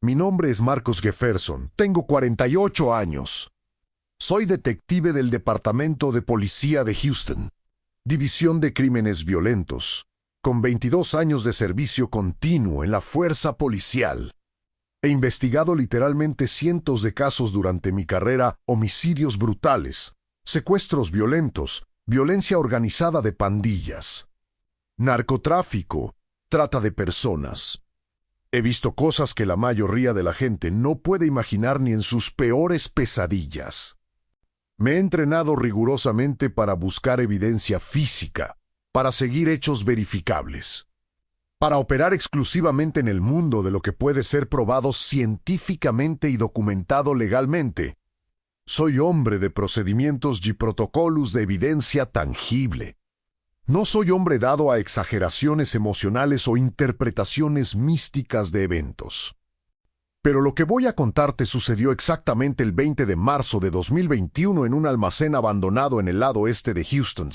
Mi nombre es Marcus Jefferson. Tengo 48 años. Soy detective del Departamento de Policía de Houston, División de Crímenes Violentos, con 22 años de servicio continuo en la fuerza policial. He investigado literalmente cientos de casos durante mi carrera: homicidios brutales, secuestros violentos, violencia organizada de pandillas, narcotráfico, trata de personas. He visto cosas que la mayoría de la gente no puede imaginar ni en sus peores pesadillas. Me he entrenado rigurosamente para buscar evidencia física, para seguir hechos verificables, para operar exclusivamente en el mundo de lo que puede ser probado científicamente y documentado legalmente. Soy hombre de procedimientos y protocolos de evidencia tangible. No soy hombre dado a exageraciones emocionales o interpretaciones místicas de eventos. Pero lo que voy a contarte sucedió exactamente el 20 de marzo de 2021 en un almacén abandonado en el lado este de Houston,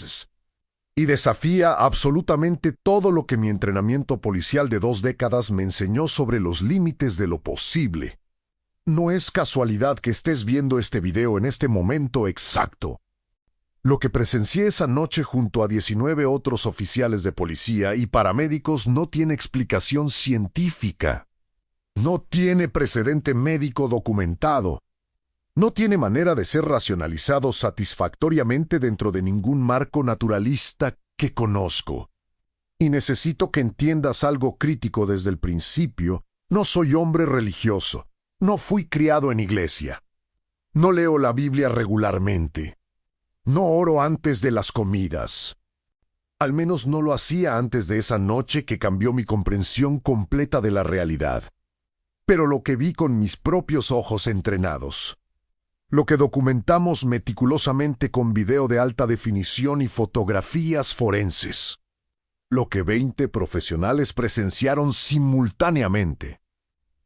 y desafía absolutamente todo lo que mi entrenamiento policial de 2 décadas me enseñó sobre los límites de lo posible. No es casualidad que estés viendo este video en este momento exacto. Lo que presencié esa noche junto a 19 otros oficiales de policía y paramédicos no tiene explicación científica. No tiene precedente médico documentado. No tiene manera de ser racionalizado satisfactoriamente dentro de ningún marco naturalista que conozco. Y necesito que entiendas algo crítico desde el principio. No soy hombre religioso. No fui criado en iglesia. No leo la Biblia regularmente. No oro antes de las comidas. Al menos no lo hacía antes de esa noche que cambió mi comprensión completa de la realidad. Pero lo que vi con mis propios ojos entrenados, lo que documentamos meticulosamente con video de alta definición y fotografías forenses, lo que 20 profesionales presenciaron simultáneamente,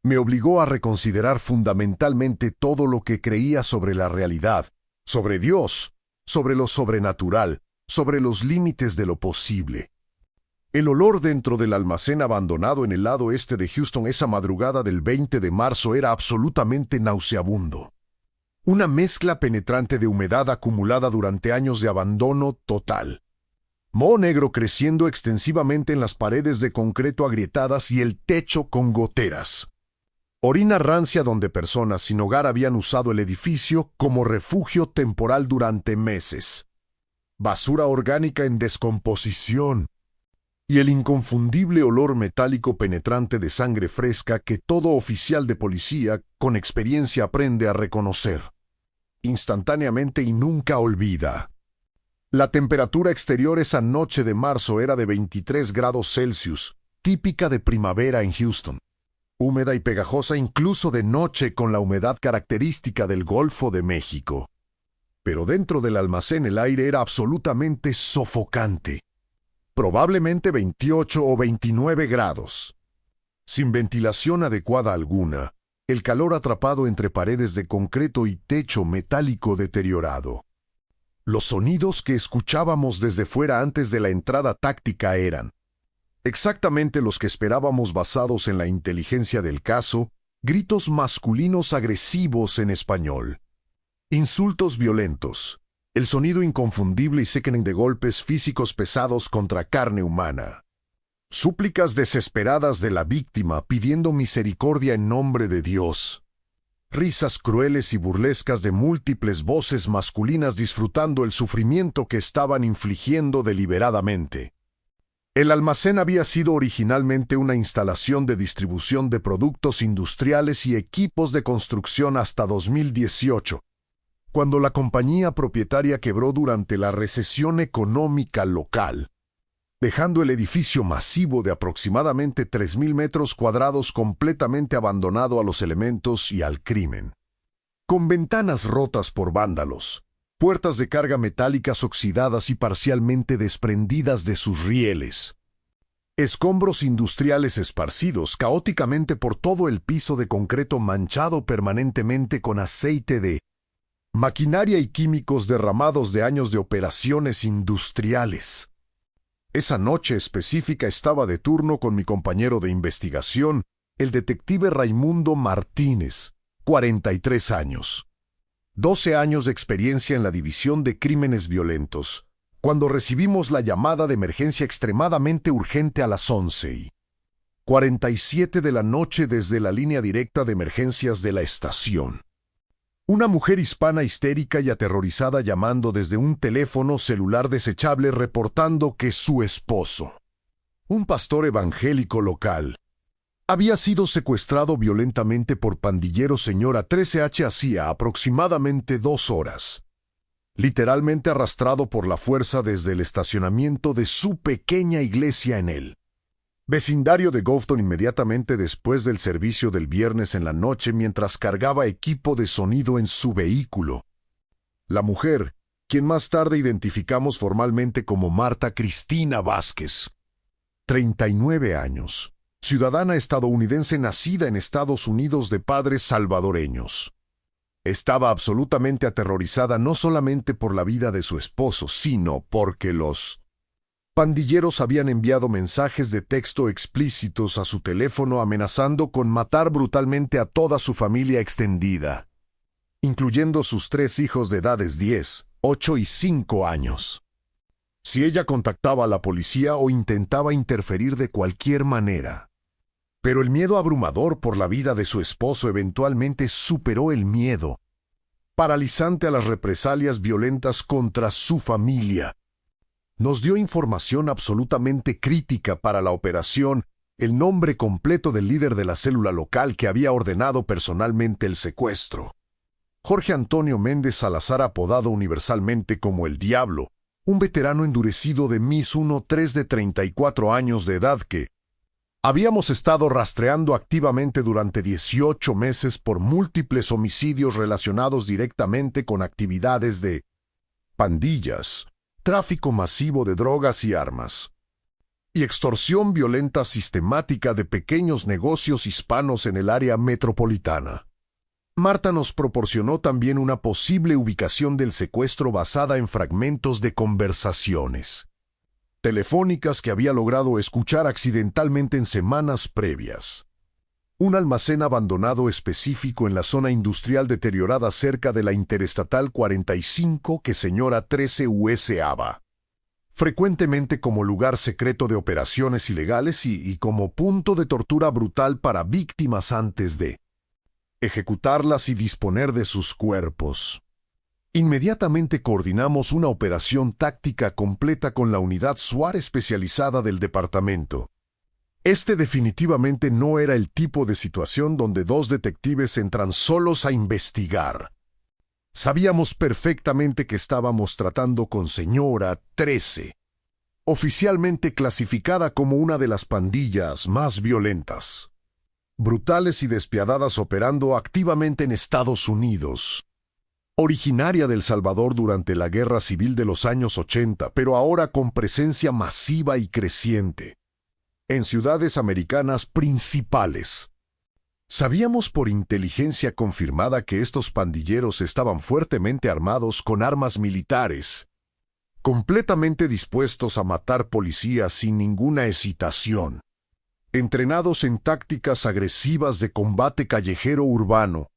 me obligó a reconsiderar fundamentalmente todo lo que creía sobre la realidad, sobre Dios, sobre lo sobrenatural, sobre los límites de lo posible. El olor dentro del almacén abandonado en el lado este de Houston esa madrugada del 20 de marzo era absolutamente nauseabundo. Una mezcla penetrante de humedad acumulada durante años de abandono total. Moho negro creciendo extensivamente en las paredes de concreto agrietadas y el techo con goteras. Orina rancia donde personas sin hogar habían usado el edificio como refugio temporal durante meses. Basura orgánica en descomposición. Y el inconfundible olor metálico penetrante de sangre fresca que todo oficial de policía con experiencia aprende a reconocer instantáneamente y nunca olvida. La temperatura exterior esa noche de marzo era de 23 grados Celsius, típica de primavera en Houston. Húmeda y pegajosa incluso de noche con la humedad característica del Golfo de México. Pero dentro del almacén el aire era absolutamente sofocante. Probablemente 28 o 29 grados. Sin ventilación adecuada alguna, el calor atrapado entre paredes de concreto y techo metálico deteriorado. Los sonidos que escuchábamos desde fuera antes de la entrada táctica eran exactamente los que esperábamos basados en la inteligencia del caso: gritos masculinos agresivos en español, insultos violentos, el sonido inconfundible y sickening de golpes físicos pesados contra carne humana, súplicas desesperadas de la víctima pidiendo misericordia en nombre de Dios, risas crueles y burlescas de múltiples voces masculinas disfrutando el sufrimiento que estaban infligiendo deliberadamente. El almacén había sido originalmente una instalación de distribución de productos industriales y equipos de construcción hasta 2018, cuando la compañía propietaria quebró durante la recesión económica local, dejando el edificio masivo de aproximadamente 3,000 metros cuadrados completamente abandonado a los elementos y al crimen. Con ventanas rotas por vándalos, puertas de carga metálicas oxidadas y parcialmente desprendidas de sus rieles, escombros industriales esparcidos caóticamente por todo el piso de concreto manchado permanentemente con aceite de maquinaria y químicos derramados de años de operaciones industriales. Esa noche específica estaba de turno con mi compañero de investigación, el detective Raimundo Martínez, 43 años. 12 años de experiencia en la División de Crímenes Violentos, cuando recibimos la llamada de emergencia extremadamente urgente a las 11:47 de la noche desde la línea directa de emergencias de la estación. Una mujer hispana histérica y aterrorizada llamando desde un teléfono celular desechable reportando que su esposo, un pastor evangélico local, había sido secuestrado violentamente por pandilleros. Señora 13H hacía aproximadamente 2 horas. Literalmente arrastrado por la fuerza desde el estacionamiento de su pequeña iglesia en el vecindario de Goughton inmediatamente después del servicio del viernes en la noche mientras cargaba equipo de sonido en su vehículo. La mujer, quien más tarde identificamos formalmente como Marta Cristina Vázquez, 39 años, ciudadana estadounidense nacida en Estados Unidos de padres salvadoreños. Estaba absolutamente aterrorizada no solamente por la vida de su esposo, sino porque los pandilleros habían enviado mensajes de texto explícitos a su teléfono amenazando con matar brutalmente a toda su familia extendida, incluyendo sus 3 hijos de edades 10, 8 y 5 años. Si ella contactaba a la policía o intentaba interferir de cualquier manera. Pero el miedo abrumador por la vida de su esposo eventualmente superó el miedo paralizante a las represalias violentas contra su familia. Nos dio información absolutamente crítica para la operación, el nombre completo del líder de la célula local que había ordenado personalmente el secuestro. Jorge Antonio Méndez Salazar, apodado universalmente como el Diablo, un veterano endurecido de Miss 1-3 de 34 años de edad que habíamos estado rastreando activamente durante 18 meses por múltiples homicidios relacionados directamente con actividades de pandillas, tráfico masivo de drogas y armas, y extorsión violenta sistemática de pequeños negocios hispanos en el área metropolitana. Marta nos proporcionó también una posible ubicación del secuestro basada en fragmentos de conversaciones telefónicas que había logrado escuchar accidentalmente en semanas previas. Un almacén abandonado específico en la zona industrial deteriorada cerca de la Interestatal 45 que señora 13 usaba frecuentemente como lugar secreto de operaciones ilegales y como punto de tortura brutal para víctimas antes de ejecutarlas y disponer de sus cuerpos. Inmediatamente coordinamos una operación táctica completa con la unidad SWAT especializada del departamento. Este definitivamente no era el tipo de situación donde 2 detectives entran solos a investigar. Sabíamos perfectamente que estábamos tratando con señora 13, oficialmente clasificada como una de las pandillas más violentas, brutales y despiadadas operando activamente en Estados Unidos. Originaria de El Salvador durante la Guerra Civil de los años 80, pero ahora con presencia masiva y creciente en ciudades americanas principales. Sabíamos por inteligencia confirmada que estos pandilleros estaban fuertemente armados con armas militares, completamente dispuestos a matar policías sin ninguna hesitación, entrenados en tácticas agresivas de combate callejero urbano,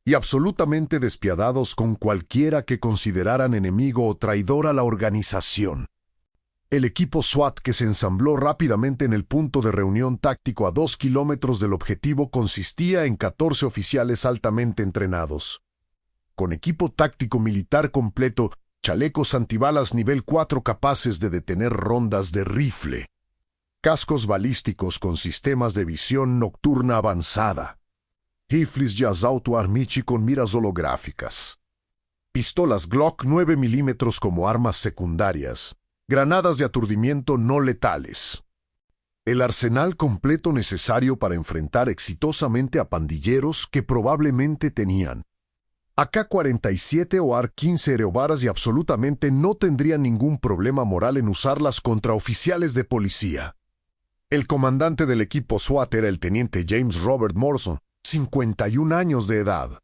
y absolutamente despiadados con cualquiera que consideraran enemigo o traidor a la organización. El equipo SWAT que se ensambló rápidamente en el punto de reunión táctico a 2 kilómetros del objetivo consistía en 14 oficiales altamente entrenados, con equipo táctico militar completo, chalecos antibalas nivel 4 capaces de detener rondas de rifle, cascos balísticos con sistemas de visión nocturna avanzada, rifles de asalto Armici con miras holográficas, pistolas Glock 9 milímetros como armas secundarias, granadas de aturdimiento no letales. El arsenal completo necesario para enfrentar exitosamente a pandilleros que probablemente tenían AK-47 o AR-15 aerobalas y absolutamente no tendrían ningún problema moral en usarlas contra oficiales de policía. El comandante del equipo SWAT era el teniente James Robert Morrison, 51 años de edad,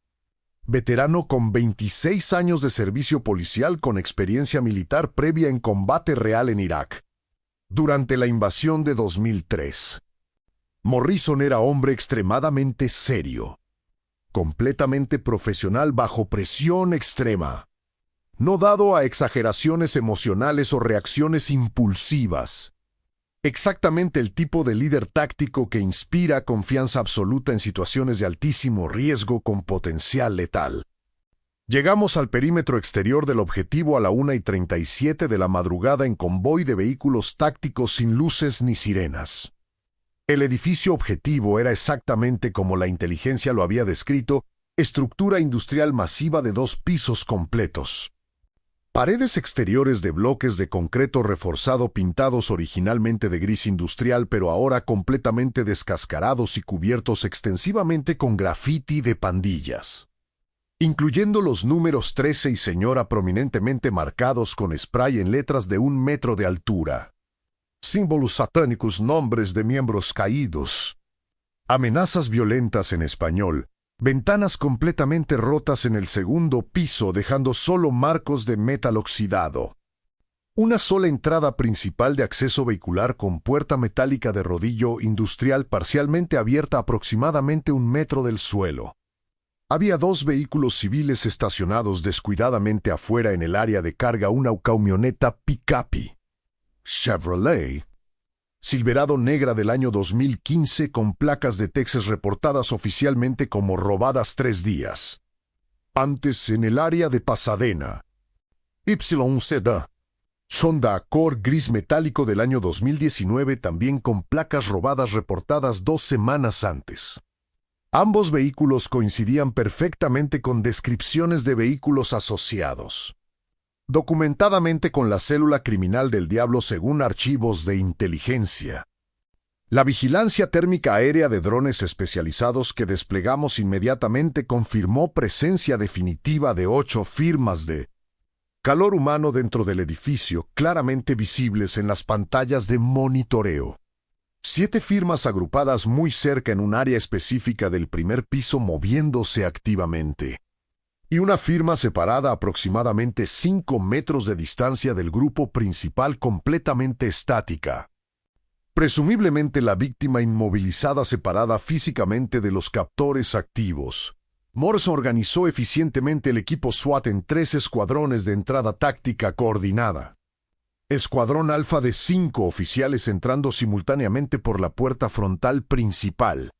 veterano con 26 años de servicio policial con experiencia militar previa en combate real en Irak, durante la invasión de 2003. Morrison era hombre extremadamente serio, completamente profesional bajo presión extrema, no dado a exageraciones emocionales o reacciones impulsivas. Exactamente el tipo de líder táctico que inspira confianza absoluta en situaciones de altísimo riesgo con potencial letal. Llegamos al perímetro exterior del objetivo a la 1:37 de la madrugada en convoy de vehículos tácticos sin luces ni sirenas. El edificio objetivo era exactamente como la inteligencia lo había descrito, estructura industrial masiva de 2 pisos completos. Paredes exteriores de bloques de concreto reforzado pintados originalmente de gris industrial pero ahora completamente descascarados y cubiertos extensivamente con grafiti de pandillas, incluyendo los números 13 y señora prominentemente marcados con spray en letras de 1 metro de altura. Símbolos satánicos, nombres de miembros caídos. Amenazas violentas en español. Ventanas completamente rotas en el segundo piso dejando solo marcos de metal oxidado. Una sola entrada principal de acceso vehicular con puerta metálica de rodillo industrial parcialmente abierta aproximadamente 1 metro del suelo. Había 2 vehículos civiles estacionados descuidadamente afuera en el área de carga, una camioneta pick-up Chevrolet Silverado negra del año 2015 con placas de Texas reportadas oficialmente como robadas 3 días antes en el área de Pasadena. YZ Honda Accord gris metálico del año 2019 también con placas robadas reportadas 2 semanas antes. Ambos vehículos coincidían perfectamente con descripciones de vehículos asociados, documentadamente con la célula criminal del diablo según archivos de inteligencia. La vigilancia térmica aérea de drones especializados que desplegamos inmediatamente confirmó presencia definitiva de 8 firmas de calor humano dentro del edificio, claramente visibles en las pantallas de monitoreo. 7 firmas agrupadas muy cerca en un área específica del primer piso moviéndose activamente. Y una firma separada a aproximadamente 5 metros de distancia del grupo principal completamente estática. Presumiblemente la víctima inmovilizada separada físicamente de los captores activos. Morrison organizó eficientemente el equipo SWAT en 3 escuadrones de entrada táctica coordinada. Escuadrón Alfa de 5 oficiales entrando simultáneamente por la puerta frontal principal.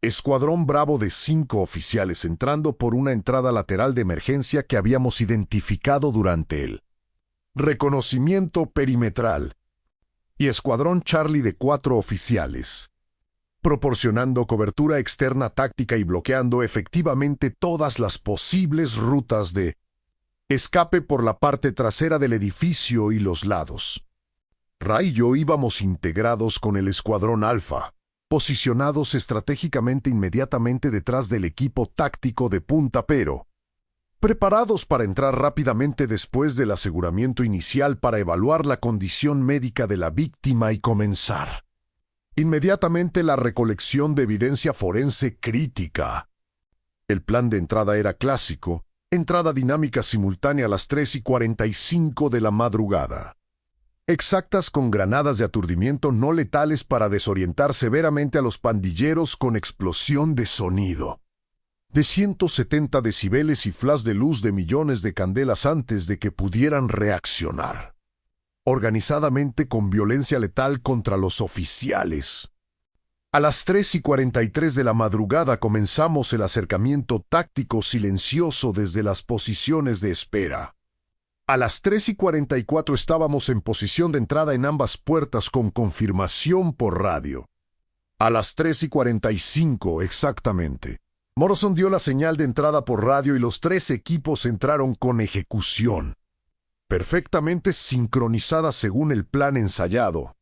Escuadrón Bravo de 5 oficiales entrando por una entrada lateral de emergencia que habíamos identificado durante el reconocimiento perimetral. Y Escuadrón Charlie de 4 oficiales, proporcionando cobertura externa táctica y bloqueando efectivamente todas las posibles rutas de escape por la parte trasera del edificio y los lados. Ray y yo íbamos integrados con el Escuadrón Alfa, posicionados estratégicamente inmediatamente detrás del equipo táctico de punta pero preparados para entrar rápidamente después del aseguramiento inicial para evaluar la condición médica de la víctima y comenzar inmediatamente la recolección de evidencia forense crítica. El plan de entrada era clásico, entrada dinámica simultánea a las 3:45 de la madrugada. Exactas con granadas de aturdimiento no letales para desorientar severamente a los pandilleros con explosión de sonido de 170 decibeles y flash de luz de millones de candelas antes de que pudieran reaccionar. Organizadamente con violencia letal contra los oficiales. A las 3:43 de la madrugada comenzamos el acercamiento táctico silencioso desde las posiciones de espera. A las 3:44 estábamos en posición de entrada en ambas puertas con confirmación por radio. A las 3:45 exactamente, Morrison dio la señal de entrada por radio y los 3 equipos entraron con ejecución, perfectamente sincronizada según el plan ensayado.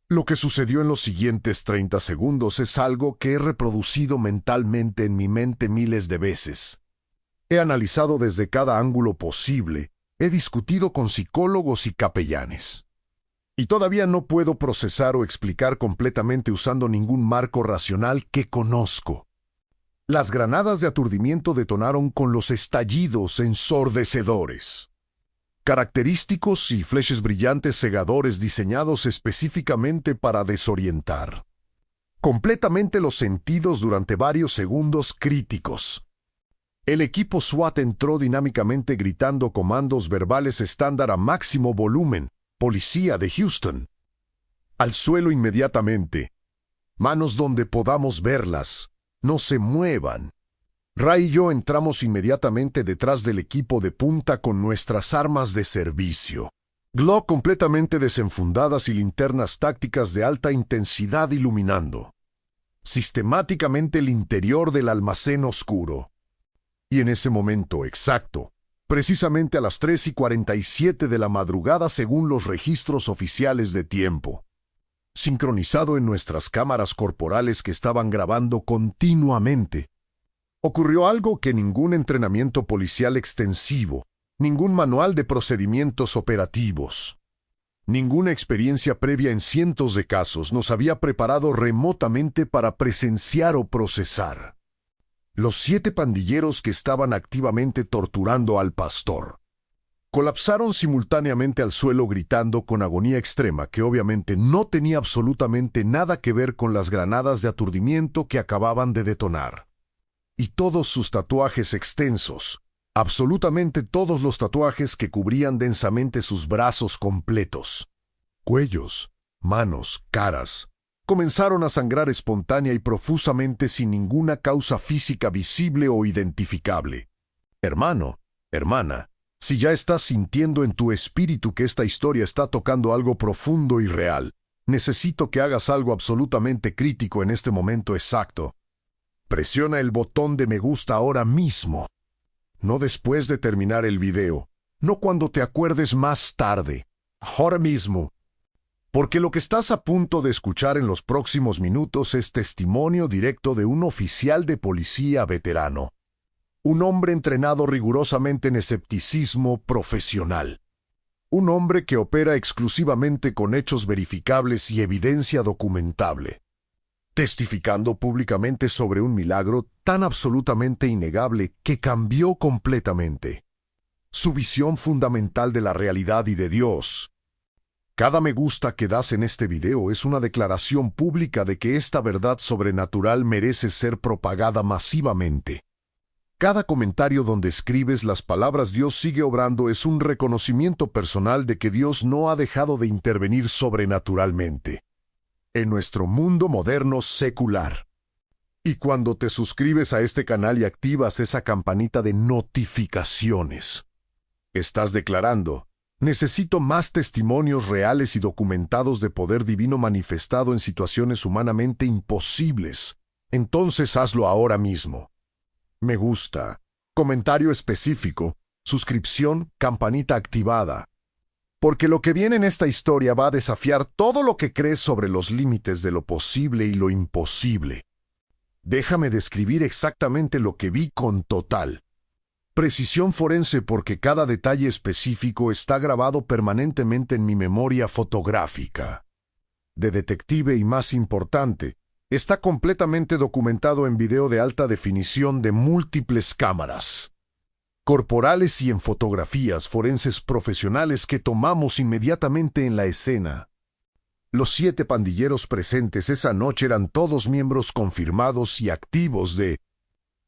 Lo que sucedió en los siguientes 30 segundos es algo que he reproducido mentalmente en mi mente miles de veces. He analizado desde cada ángulo posible, he discutido con psicólogos y capellanes. Y todavía no puedo procesar o explicar completamente usando ningún marco racional que conozco. Las granadas de aturdimiento detonaron con los estallidos ensordecedores, característicos y flashes brillantes cegadores diseñados específicamente para desorientar. completamente los sentidos durante varios segundos críticos. El equipo SWAT entró dinámicamente gritando comandos verbales estándar a máximo volumen. Policía de Houston. Al suelo inmediatamente. Manos donde podamos verlas. No se muevan. Ray y yo entramos inmediatamente detrás del equipo de punta con nuestras armas de servicio. Glock completamente desenfundadas y linternas tácticas de alta intensidad iluminando sistemáticamente el interior del almacén oscuro. Y en ese momento exacto, precisamente a las 3:47 de la madrugada según los registros oficiales de tiempo, sincronizado en nuestras cámaras corporales que estaban grabando continuamente, ocurrió algo que ningún entrenamiento policial extensivo, ningún manual de procedimientos operativos, ninguna experiencia previa en cientos de casos nos había preparado remotamente para presenciar o procesar. Los 7 pandilleros que estaban activamente torturando al pastor colapsaron simultáneamente al suelo gritando con agonía extrema que obviamente no tenía absolutamente nada que ver con las granadas de aturdimiento que acababan de detonar. Y todos sus tatuajes extensos, absolutamente todos los tatuajes que cubrían densamente sus brazos completos, cuellos, manos, caras, comenzaron a sangrar espontánea y profusamente sin ninguna causa física visible o identificable. Hermano, hermana, si ya estás sintiendo en tu espíritu que esta historia está tocando algo profundo y real, necesito que hagas algo absolutamente crítico en este momento exacto. Presiona el botón de me gusta ahora mismo. No después de terminar el video, no cuando te acuerdes más tarde, ahora mismo. Porque lo que estás a punto de escuchar en los próximos minutos es testimonio directo de un oficial de policía veterano. Un hombre entrenado rigurosamente en escepticismo profesional. Un hombre que opera exclusivamente con hechos verificables y evidencia documentable. Testificando públicamente sobre un milagro tan absolutamente innegable que cambió completamente su visión fundamental de la realidad y de Dios. Cada me gusta que das en este video es una declaración pública de que esta verdad sobrenatural merece ser propagada masivamente. Cada comentario donde escribes las palabras Dios sigue obrando es un reconocimiento personal de que Dios no ha dejado de intervenir sobrenaturalmente en nuestro mundo moderno secular. Y cuando te suscribes a este canal y activas esa campanita de notificaciones, estás declarando: necesito más testimonios reales y documentados de poder divino manifestado en situaciones humanamente imposibles. Entonces hazlo ahora mismo. Me gusta, comentario específico, suscripción, campanita activada. Porque lo que viene en esta historia va a desafiar todo lo que crees sobre los límites de lo posible y lo imposible. Déjame describir exactamente lo que vi con total precisión forense porque cada detalle específico está grabado permanentemente en mi memoria fotográfica de detective y, más importante, está completamente documentado en video de alta definición de múltiples cámaras corporales y en fotografías forenses profesionales que tomamos inmediatamente en la escena. Los 7 pandilleros presentes esa noche eran todos miembros confirmados y activos de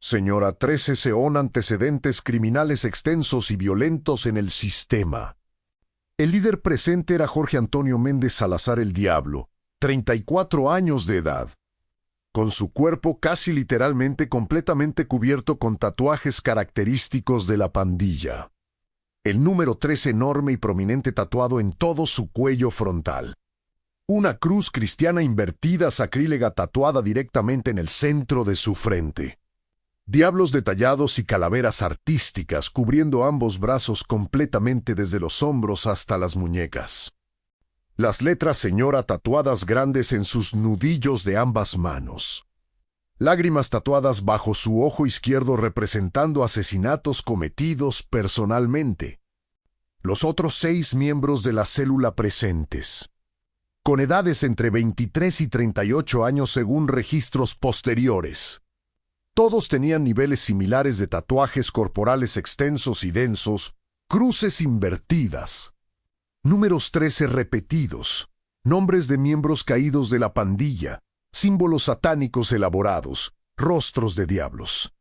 Señora 13 Seón, antecedentes criminales extensos y violentos en el sistema. El líder presente era Jorge Antonio Méndez Salazar el Diablo, 34 años de edad, con su cuerpo casi literalmente completamente cubierto con tatuajes característicos de la pandilla. El número 3 enorme y prominente tatuado en todo su cuello frontal. Una cruz cristiana invertida sacrílega tatuada directamente en el centro de su frente. Diablos detallados y calaveras artísticas cubriendo ambos brazos completamente desde los hombros hasta las muñecas. Las letras Señora tatuadas grandes en sus nudillos de ambas manos. Lágrimas tatuadas bajo su ojo izquierdo representando asesinatos cometidos personalmente. Los otros 6 miembros de la célula presentes, con edades entre 23 y 38 años según registros posteriores. Todos tenían niveles similares de tatuajes corporales extensos y densos, cruces invertidas, números 13 repetidos, nombres de miembros caídos de la pandilla, símbolos satánicos elaborados, rostros de diablos.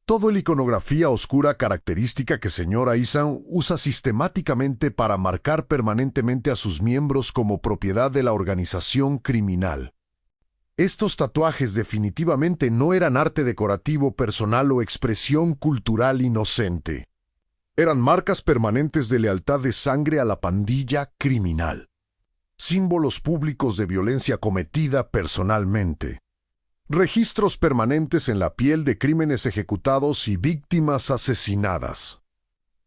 Todo la iconografía oscura característica que señora Isan usa sistemáticamente para marcar permanentemente a sus miembros como propiedad de la organización criminal. Estos tatuajes definitivamente no eran arte decorativo personal o expresión cultural inocente. Eran marcas permanentes de lealtad de sangre a la pandilla criminal. Símbolos públicos de violencia cometida personalmente. Registros permanentes en la piel de crímenes ejecutados y víctimas asesinadas.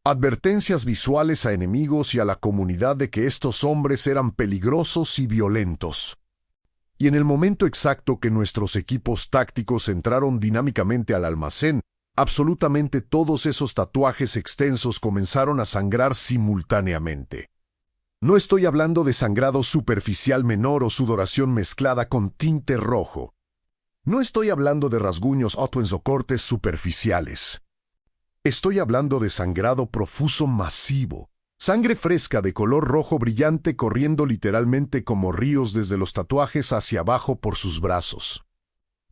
Advertencias visuales a enemigos y a la comunidad de que estos hombres eran peligrosos y violentos. Y en el momento exacto que nuestros equipos tácticos entraron dinámicamente al almacén, absolutamente todos esos tatuajes extensos comenzaron a sangrar simultáneamente. No estoy hablando de sangrado superficial menor o sudoración mezclada con tinte rojo. No estoy hablando de rasguños o cortes superficiales. Estoy hablando de sangrado profuso masivo. Sangre fresca de color rojo brillante corriendo literalmente como ríos desde los tatuajes hacia abajo por sus brazos.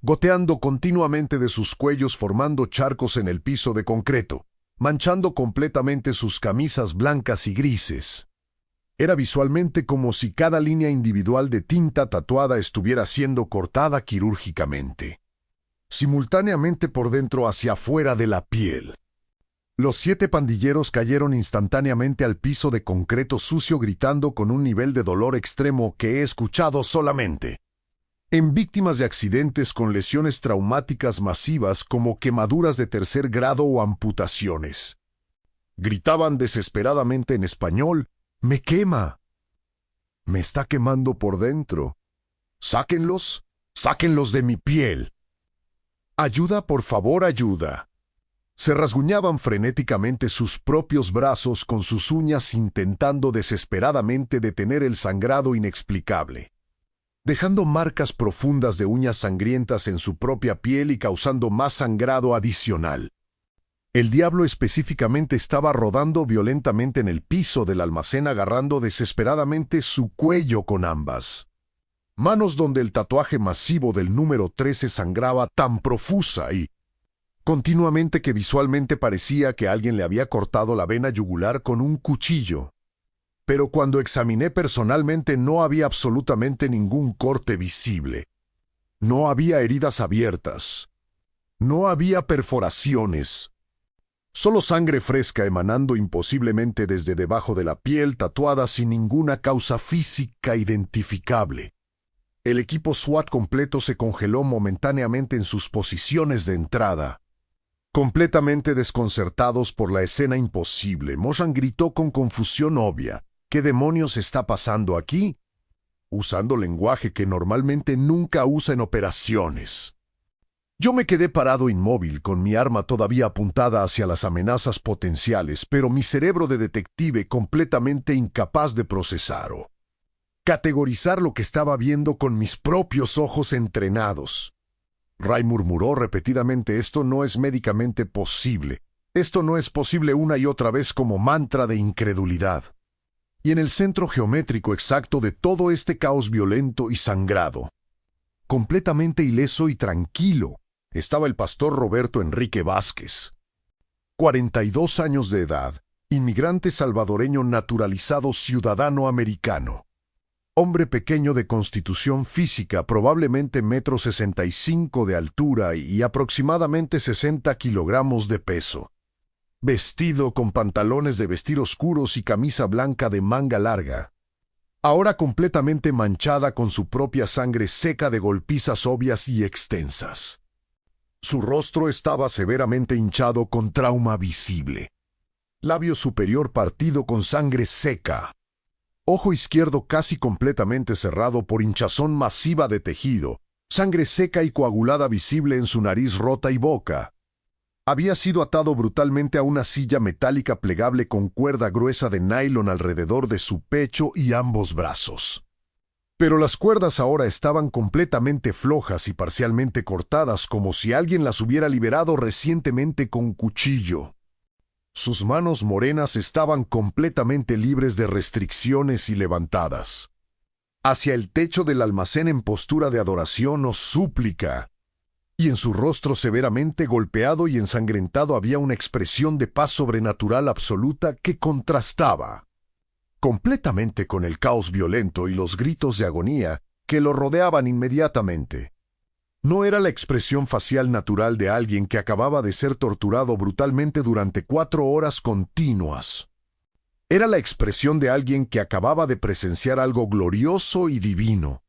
Goteando continuamente de sus cuellos formando charcos en el piso de concreto, manchando completamente sus camisas blancas y grises. Era visualmente como si cada línea individual de tinta tatuada estuviera siendo cortada quirúrgicamente. Simultáneamente por dentro hacia afuera de la piel. Los 7 pandilleros cayeron instantáneamente al piso de concreto sucio gritando con un nivel de dolor extremo que he escuchado solamente en víctimas de accidentes con lesiones traumáticas masivas como quemaduras de 3er grado o amputaciones. Gritaban desesperadamente en español: ¡Me quema! ¡Me está quemando por dentro! ¡Sáquenlos! ¡Sáquenlos de mi piel! ¡Ayuda, por favor, ayuda! Se rasguñaban frenéticamente sus propios brazos con sus uñas intentando desesperadamente detener el sangrado inexplicable, dejando marcas profundas de uñas sangrientas en su propia piel y causando más sangrado adicional. El diablo específicamente estaba rodando violentamente en el piso del almacén agarrando desesperadamente su cuello con ambas manos donde el tatuaje masivo del número 13 sangraba tan profusa y continuamente que visualmente parecía que alguien le había cortado la vena yugular con un cuchillo. Pero cuando examiné personalmente no había absolutamente ningún corte visible. No había heridas abiertas. No había perforaciones. Solo sangre fresca emanando imposiblemente desde debajo de la piel tatuada sin ninguna causa física identificable. El equipo SWAT completo se congeló momentáneamente en sus posiciones de entrada. Completamente desconcertados por la escena imposible, Moran gritó con confusión obvia: ¿Qué demonios está pasando aquí? Usando lenguaje que normalmente nunca usa en operaciones. Yo me quedé parado inmóvil con mi arma todavía apuntada hacia las amenazas potenciales, pero mi cerebro de detective completamente incapaz de procesar o categorizar lo que estaba viendo con mis propios ojos entrenados. Ray murmuró repetidamente: esto no es médicamente posible. Esto no es posible una y otra vez como mantra de incredulidad. Y en el centro geométrico exacto de todo este caos violento y sangrado, completamente ileso y tranquilo, estaba el pastor Roberto Enrique Vázquez. 42 años de edad, inmigrante salvadoreño naturalizado ciudadano americano. Hombre pequeño de constitución física, probablemente 1,65 m de altura y aproximadamente 60 kilogramos de peso. Vestido con pantalones de vestir oscuros y camisa blanca de manga larga. Ahora completamente manchada con su propia sangre seca de golpizas obvias y extensas. Su rostro estaba severamente hinchado con trauma visible. Labio superior partido con sangre seca. Ojo izquierdo casi completamente cerrado por hinchazón masiva de tejido, sangre seca y coagulada visible en su nariz rota y boca. Había sido atado brutalmente a una silla metálica plegable con cuerda gruesa de nylon alrededor de su pecho y ambos brazos. Pero las cuerdas ahora estaban completamente flojas y parcialmente cortadas, como si alguien las hubiera liberado recientemente con cuchillo. Sus manos morenas estaban completamente libres de restricciones y levantadas. hacia el techo del almacén en postura de adoración o súplica. Y en su rostro severamente golpeado y ensangrentado había una expresión de paz sobrenatural absoluta que contrastaba completamente con el caos violento y los gritos de agonía que lo rodeaban inmediatamente. No era la expresión facial natural de alguien que acababa de ser torturado brutalmente durante 4 horas continuas. Era la expresión de alguien que acababa de presenciar algo glorioso y divino.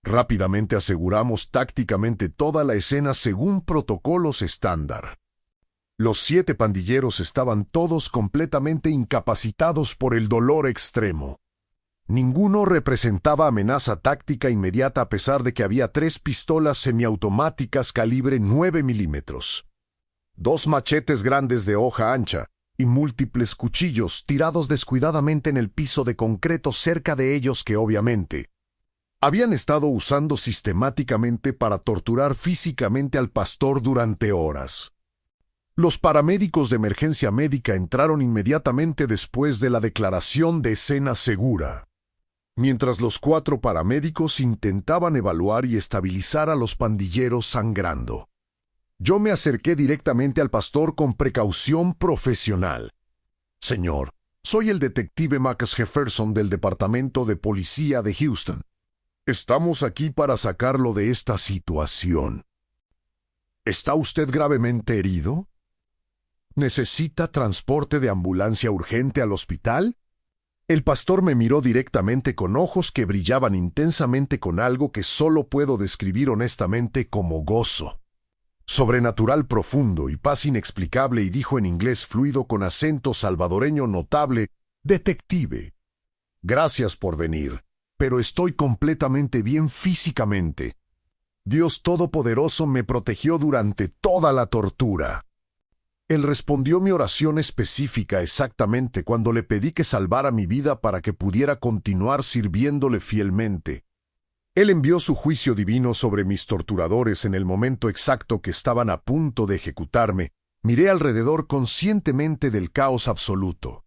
Rápidamente aseguramos tácticamente toda la escena según protocolos estándar. Los 7 pandilleros estaban todos completamente incapacitados por el dolor extremo. Ninguno representaba amenaza táctica inmediata a pesar de que había 3 pistolas semiautomáticas calibre 9 milímetros, 2 machetes grandes de hoja ancha y múltiples cuchillos tirados descuidadamente en el piso de concreto cerca de ellos que obviamente habían estado usando sistemáticamente para torturar físicamente al pastor durante horas. Los paramédicos de emergencia médica entraron inmediatamente después de la declaración de escena segura, mientras los 4 paramédicos intentaban evaluar y estabilizar a los pandilleros sangrando. Yo me acerqué directamente al pastor con precaución profesional. Señor, soy el detective Max Jefferson del Departamento de Policía de Houston. Estamos aquí para sacarlo de esta situación. ¿Está usted gravemente herido? ¿Necesita transporte de ambulancia urgente al hospital? El pastor me miró directamente con ojos que brillaban intensamente con algo que solo puedo describir honestamente como gozo sobrenatural profundo y paz inexplicable, y dijo en inglés fluido con acento salvadoreño notable: Detective, gracias por venir, pero estoy completamente bien físicamente. Dios Todopoderoso me protegió durante toda la tortura. Él respondió mi oración específica exactamente cuando le pedí que salvara mi vida para que pudiera continuar sirviéndole fielmente. Él envió su juicio divino sobre mis torturadores en el momento exacto que estaban a punto de ejecutarme. Miré alrededor conscientemente del caos absoluto,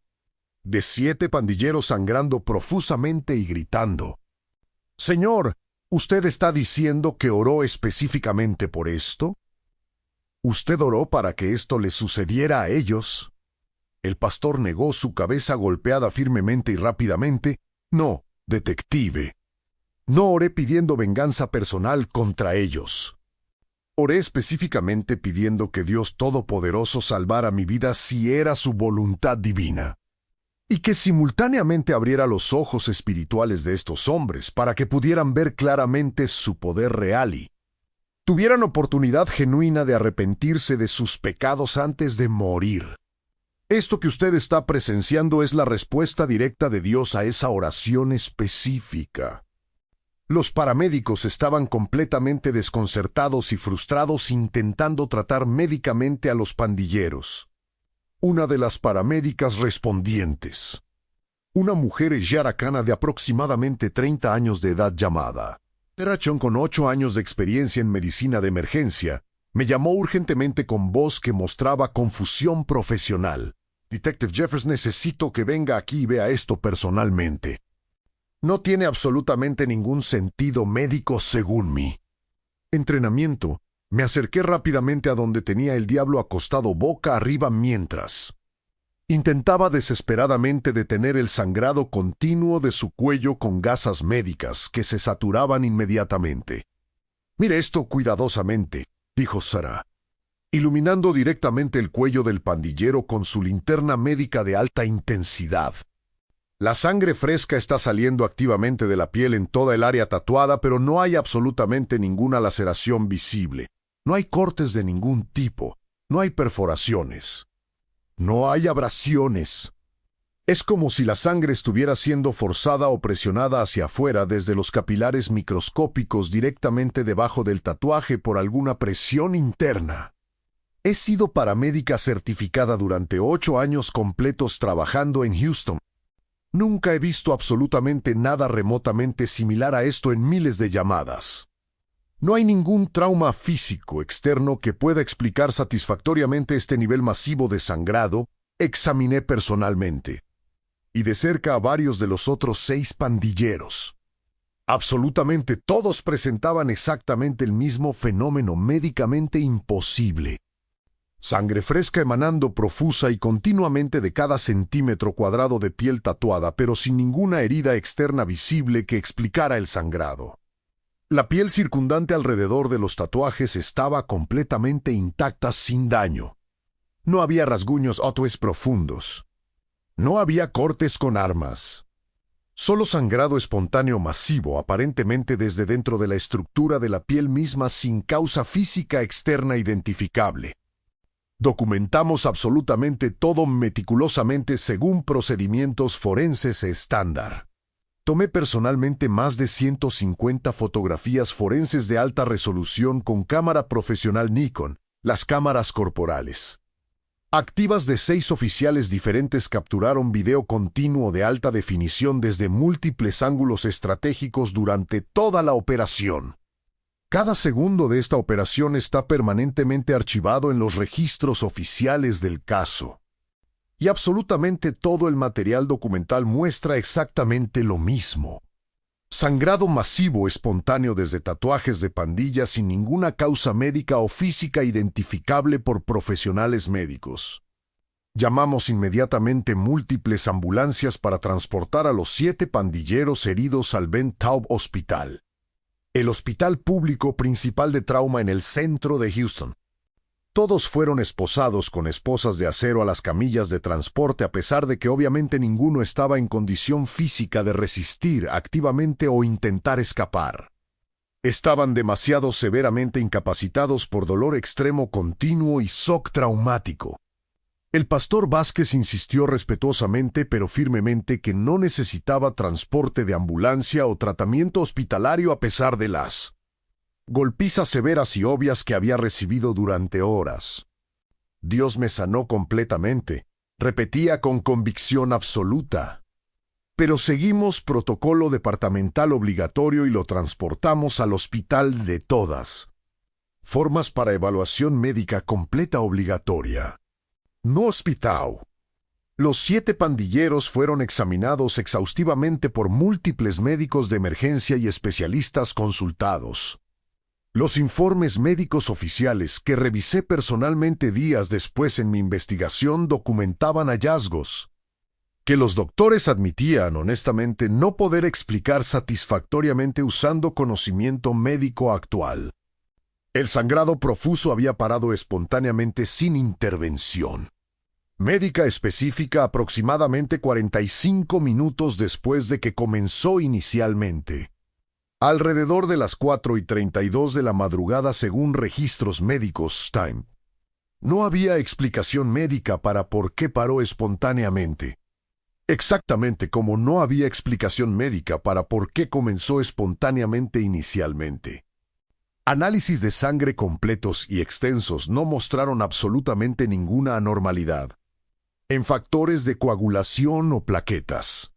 de 7 pandilleros sangrando profusamente y gritando. Señor, ¿usted está diciendo que oró específicamente por esto? ¿Usted oró para que esto les sucediera a ellos? El pastor negó, su cabeza golpeada firmemente y rápidamente. No, detective. No oré pidiendo venganza personal contra ellos. Oré específicamente pidiendo que Dios Todopoderoso salvara mi vida si era su voluntad divina, y que simultáneamente abriera los ojos espirituales de estos hombres para que pudieran ver claramente su poder real y tuvieran oportunidad genuina de arrepentirse de sus pecados antes de morir. Esto que usted está presenciando es la respuesta directa de Dios a esa oración específica. Los paramédicos estaban completamente desconcertados y frustrados intentando tratar médicamente a los pandilleros. Una de las paramédicas respondientes, una mujer yaracana de aproximadamente 30 años de edad llamada Terachón, con 8 años de experiencia en medicina de emergencia, me llamó urgentemente con voz que mostraba confusión profesional. Detective Jeffers, necesito que venga aquí y vea esto personalmente. No tiene absolutamente ningún sentido médico según mi entrenamiento. Me acerqué rápidamente a donde tenía el diablo acostado boca arriba mientras intentaba desesperadamente detener el sangrado continuo de su cuello con gasas médicas que se saturaban inmediatamente. «Mire esto cuidadosamente», dijo Sarah, iluminando directamente el cuello del pandillero con su linterna médica de alta intensidad. La sangre fresca está saliendo activamente de la piel en toda el área tatuada, pero no hay absolutamente ninguna laceración visible. No hay cortes de ningún tipo. No hay perforaciones. No hay abrasiones. Es como si la sangre estuviera siendo forzada o presionada hacia afuera desde los capilares microscópicos directamente debajo del tatuaje por alguna presión interna. He sido paramédica certificada durante 8 años completos trabajando en Houston. Nunca he visto absolutamente nada remotamente similar a esto en miles de llamadas. No hay ningún trauma físico externo que pueda explicar satisfactoriamente este nivel masivo de sangrado. Examiné personalmente, y de cerca, a varios de los otros 6 pandilleros. Absolutamente todos presentaban exactamente el mismo fenómeno médicamente imposible. Sangre fresca emanando profusa y continuamente de cada centímetro cuadrado de piel tatuada, pero sin ninguna herida externa visible que explicara el sangrado. La piel circundante alrededor de los tatuajes estaba completamente intacta sin daño. No había rasguños o tatuajes profundos. No había cortes con armas. Solo sangrado espontáneo masivo, aparentemente desde dentro de la estructura de la piel misma sin causa física externa identificable. Documentamos absolutamente todo meticulosamente según procedimientos forenses estándar. Tomé personalmente más de 150 fotografías forenses de alta resolución con cámara profesional Nikon, las cámaras corporales activas de 6 oficiales diferentes capturaron video continuo de alta definición desde múltiples ángulos estratégicos durante toda la operación. Cada segundo de esta operación está permanentemente archivado en los registros oficiales del caso. Y absolutamente todo el material documental muestra exactamente lo mismo. Sangrado masivo espontáneo desde tatuajes de pandilla sin ninguna causa médica o física identificable por profesionales médicos. Llamamos inmediatamente múltiples ambulancias para transportar a los 7 pandilleros heridos al Ben Taub Hospital, el hospital público principal de trauma en el centro de Houston. Todos fueron esposados con esposas de acero a las camillas de transporte a pesar de que obviamente ninguno estaba en condición física de resistir activamente o intentar escapar. Estaban demasiado severamente incapacitados por dolor extremo continuo y shock traumático. El pastor Vázquez insistió respetuosamente pero firmemente que no necesitaba transporte de ambulancia o tratamiento hospitalario a pesar de las golpizas severas y obvias que había recibido durante horas. Dios me sanó completamente, repetía con convicción absoluta. Pero seguimos protocolo departamental obligatorio y lo transportamos al hospital de todas formas para evaluación médica completa obligatoria. No hospital. Los 7 pandilleros fueron examinados exhaustivamente por múltiples médicos de emergencia y especialistas consultados. Los informes médicos oficiales que revisé personalmente días después en mi investigación documentaban hallazgos que los doctores admitían honestamente no poder explicar satisfactoriamente usando conocimiento médico actual. El sangrado profuso había parado espontáneamente sin intervención médica específica aproximadamente 45 minutos después de que comenzó inicialmente. Alrededor de las 4:32 de la madrugada según registros médicos Time. No había explicación médica para por qué paró espontáneamente. Exactamente como no había explicación médica para por qué comenzó espontáneamente inicialmente. Análisis de sangre completos y extensos no mostraron absolutamente ninguna anormalidad en factores de coagulación o plaquetas.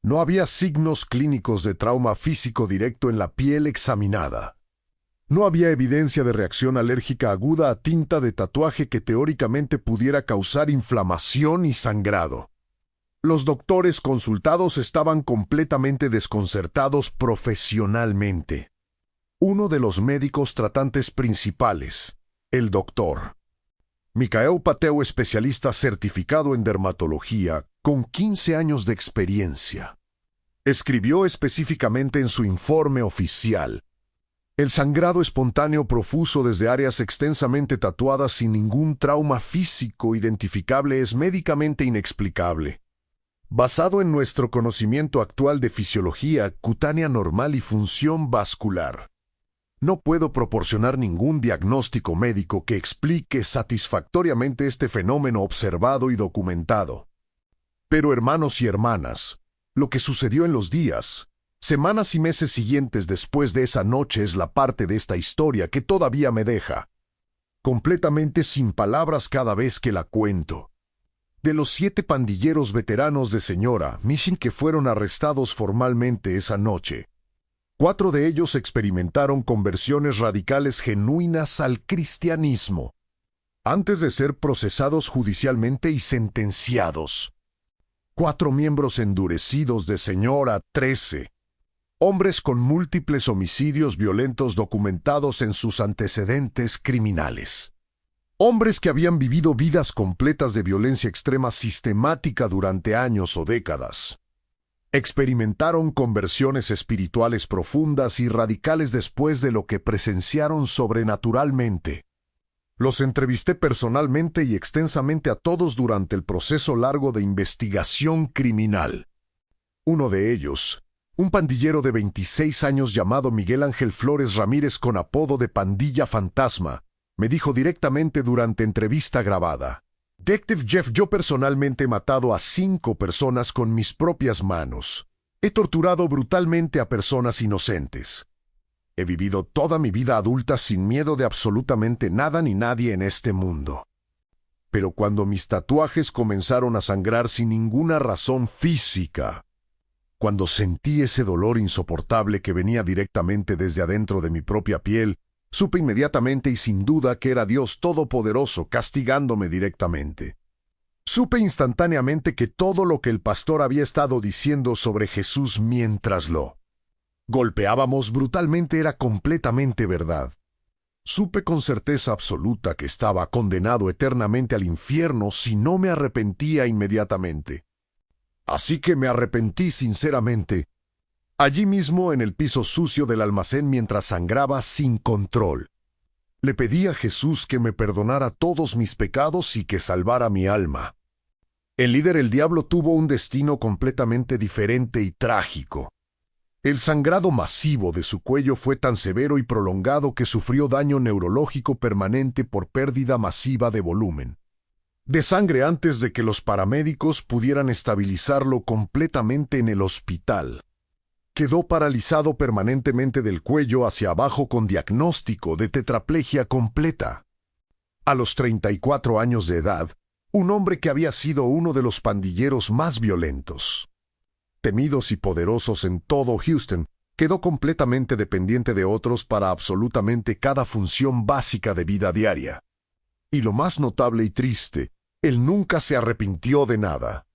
No había signos clínicos de trauma físico directo en la piel examinada. No había evidencia de reacción alérgica aguda a tinta de tatuaje que teóricamente pudiera causar inflamación y sangrado. Los doctores consultados estaban completamente desconcertados profesionalmente. Uno de los médicos tratantes principales, el doctor Micael Pateo, especialista certificado en dermatología, con 15 años de experiencia, escribió específicamente en su informe oficial: el sangrado espontáneo profuso desde áreas extensamente tatuadas sin ningún trauma físico identificable es médicamente inexplicable. Basado en nuestro conocimiento actual de fisiología cutánea normal y función vascular, no puedo proporcionar ningún diagnóstico médico que explique satisfactoriamente este fenómeno observado y documentado. Pero hermanos y hermanas, lo que sucedió en los días, semanas y meses siguientes después de esa noche es la parte de esta historia que todavía me deja completamente sin palabras cada vez que la cuento. De los 7 pandilleros veteranos de Señora Mission que fueron arrestados formalmente esa noche, 4 de ellos experimentaron conversiones radicales genuinas al cristianismo antes de ser procesados judicialmente y sentenciados. 4 miembros endurecidos de Señora 13 Hombres con múltiples homicidios violentos documentados en sus antecedentes criminales. Hombres que habían vivido vidas completas de violencia extrema sistemática durante años o décadas. Experimentaron conversiones espirituales profundas y radicales después de lo que presenciaron sobrenaturalmente. Los entrevisté personalmente y extensamente a todos durante el proceso largo de investigación criminal. Uno de ellos, un pandillero de 26 años llamado Miguel Ángel Flores Ramírez con apodo de Pandilla Fantasma, me dijo directamente durante entrevista grabada: Detective Jeff, yo personalmente he matado a 5 personas con mis propias manos. He torturado brutalmente a personas inocentes. He vivido toda mi vida adulta sin miedo de absolutamente nada ni nadie en este mundo. Pero cuando mis tatuajes comenzaron a sangrar sin ninguna razón física, cuando sentí ese dolor insoportable que venía directamente desde adentro de mi propia piel, supe inmediatamente y sin duda que era Dios Todopoderoso castigándome directamente. Supe instantáneamente que todo lo que el pastor había estado diciendo sobre Jesús mientras lo golpeábamos brutalmente era completamente verdad. Supe con certeza absoluta que estaba condenado eternamente al infierno si no me arrepentía inmediatamente. Así que me arrepentí sinceramente, allí mismo en el piso sucio del almacén mientras sangraba sin control. Le pedí a Jesús que me perdonara todos mis pecados y que salvara mi alma. El líder, el diablo, tuvo un destino completamente diferente y trágico. El sangrado masivo de su cuello fue tan severo y prolongado que sufrió daño neurológico permanente por pérdida masiva de volumen de sangre antes de que los paramédicos pudieran estabilizarlo completamente en el hospital. Quedó paralizado permanentemente del cuello hacia abajo con diagnóstico de tetraplegia completa. A los 34 años de edad, un hombre que había sido uno de los pandilleros más violentos, temidos y poderosos en todo Houston, quedó completamente dependiente de otros para absolutamente cada función básica de vida diaria. Y lo más notable y triste, él nunca se arrepintió de nada.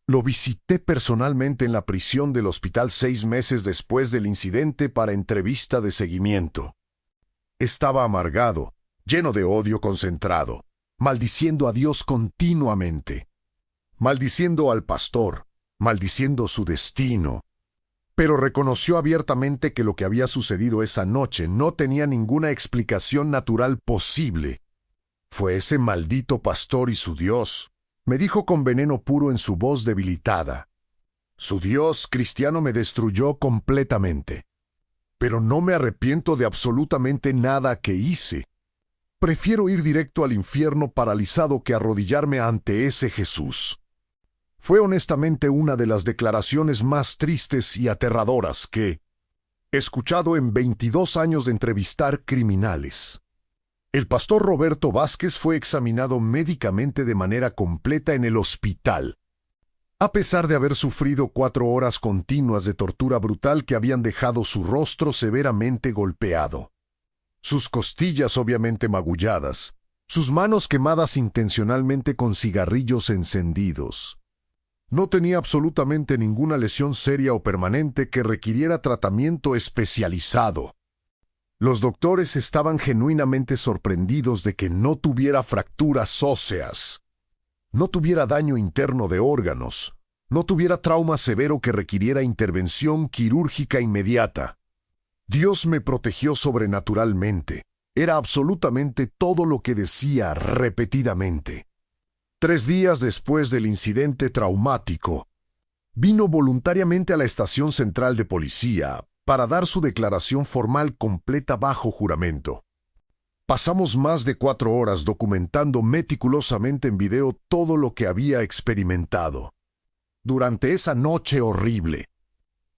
Lo visité personalmente en la prisión del hospital 6 meses después del incidente para entrevista de seguimiento. Estaba amargado, lleno de odio concentrado, maldiciendo a Dios continuamente, maldiciendo al pastor, maldiciendo su destino. Pero reconoció abiertamente que lo que había sucedido esa noche no tenía ninguna explicación natural posible. Fue ese maldito pastor y su Dios, me dijo con veneno puro en su voz debilitada. Su Dios cristiano me destruyó completamente. Pero no me arrepiento de absolutamente nada que hice. Prefiero ir directo al infierno paralizado que arrodillarme ante ese Jesús. Fue honestamente una de las declaraciones más tristes y aterradoras que he escuchado en 22 años de entrevistar criminales. El pastor Roberto Vázquez fue examinado médicamente de manera completa en el hospital, a pesar de haber sufrido 4 horas continuas de tortura brutal que habían dejado su rostro severamente golpeado, sus costillas obviamente magulladas, sus manos quemadas intencionalmente con cigarrillos encendidos. No tenía absolutamente ninguna lesión seria o permanente que requiriera tratamiento especializado. Los doctores estaban genuinamente sorprendidos de que no tuviera fracturas óseas, no tuviera daño interno de órganos, no tuviera trauma severo que requiriera intervención quirúrgica inmediata. Dios me protegió sobrenaturalmente. Era absolutamente todo lo que decía repetidamente. 3 días después del incidente traumático, vino voluntariamente a la estación central de policía para dar su declaración formal completa bajo juramento. Pasamos más de 4 horas documentando meticulosamente en video todo lo que había experimentado. Durante esa noche horrible,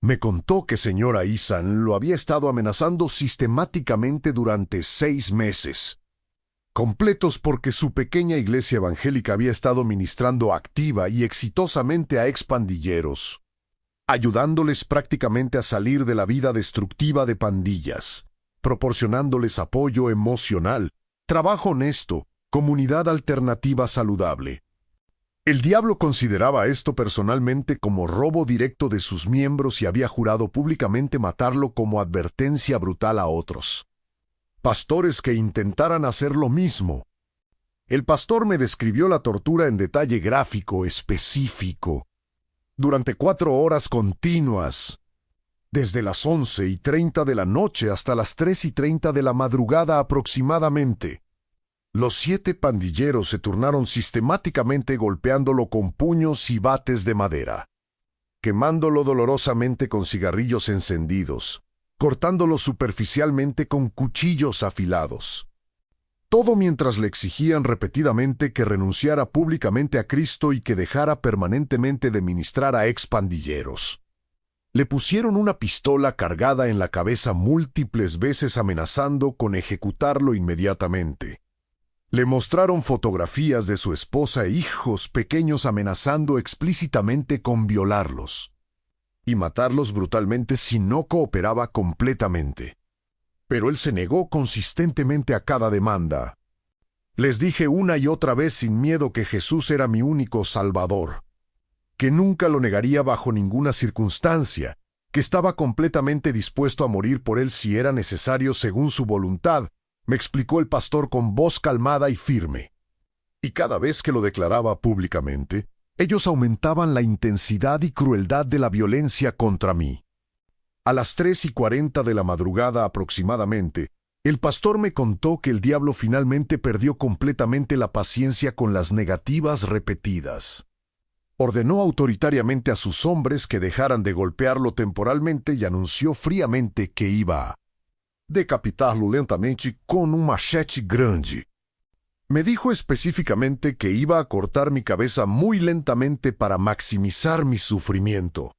me contó que señora Isan lo había estado amenazando sistemáticamente durante 6 meses, completos porque su pequeña iglesia evangélica había estado ministrando activa y exitosamente a expandilleros, ayudándoles prácticamente a salir de la vida destructiva de pandillas, proporcionándoles apoyo emocional, trabajo honesto, comunidad alternativa saludable. El diablo consideraba esto personalmente como robo directo de sus miembros y había jurado públicamente matarlo como advertencia brutal a otros pastores que intentaran hacer lo mismo. El pastor me describió la tortura en detalle gráfico, específico. Durante 4 horas continuas, desde las 11:30 de la noche hasta las 3:30 de la madrugada aproximadamente. Los 7 pandilleros se turnaron sistemáticamente golpeándolo con puños y bates de madera, quemándolo dolorosamente con cigarrillos encendidos, cortándolo superficialmente con cuchillos afilados. Todo mientras le exigían repetidamente que renunciara públicamente a Cristo y que dejara permanentemente de ministrar a expandilleros. Le pusieron una pistola cargada en la cabeza múltiples veces amenazando con ejecutarlo inmediatamente. Le mostraron fotografías de su esposa e hijos pequeños amenazando explícitamente con violarlos y matarlos brutalmente si no cooperaba completamente. Pero él se negó consistentemente a cada demanda. Les dije una y otra vez sin miedo que Jesús era mi único Salvador, que nunca lo negaría bajo ninguna circunstancia, que estaba completamente dispuesto a morir por él si era necesario según su voluntad, me explicó el pastor con voz calmada y firme. Y cada vez que lo declaraba públicamente, ellos aumentaban la intensidad y crueldad de la violencia contra mí. A las 3:40 de la madrugada aproximadamente, el pastor me contó que el diablo finalmente perdió completamente la paciencia con las negativas repetidas. Ordenó autoritariamente a sus hombres que dejaran de golpearlo temporalmente y anunció fríamente que iba a decapitarlo lentamente con un machete grande. Me dijo específicamente que iba a cortar mi cabeza muy lentamente para maximizar mi sufrimiento,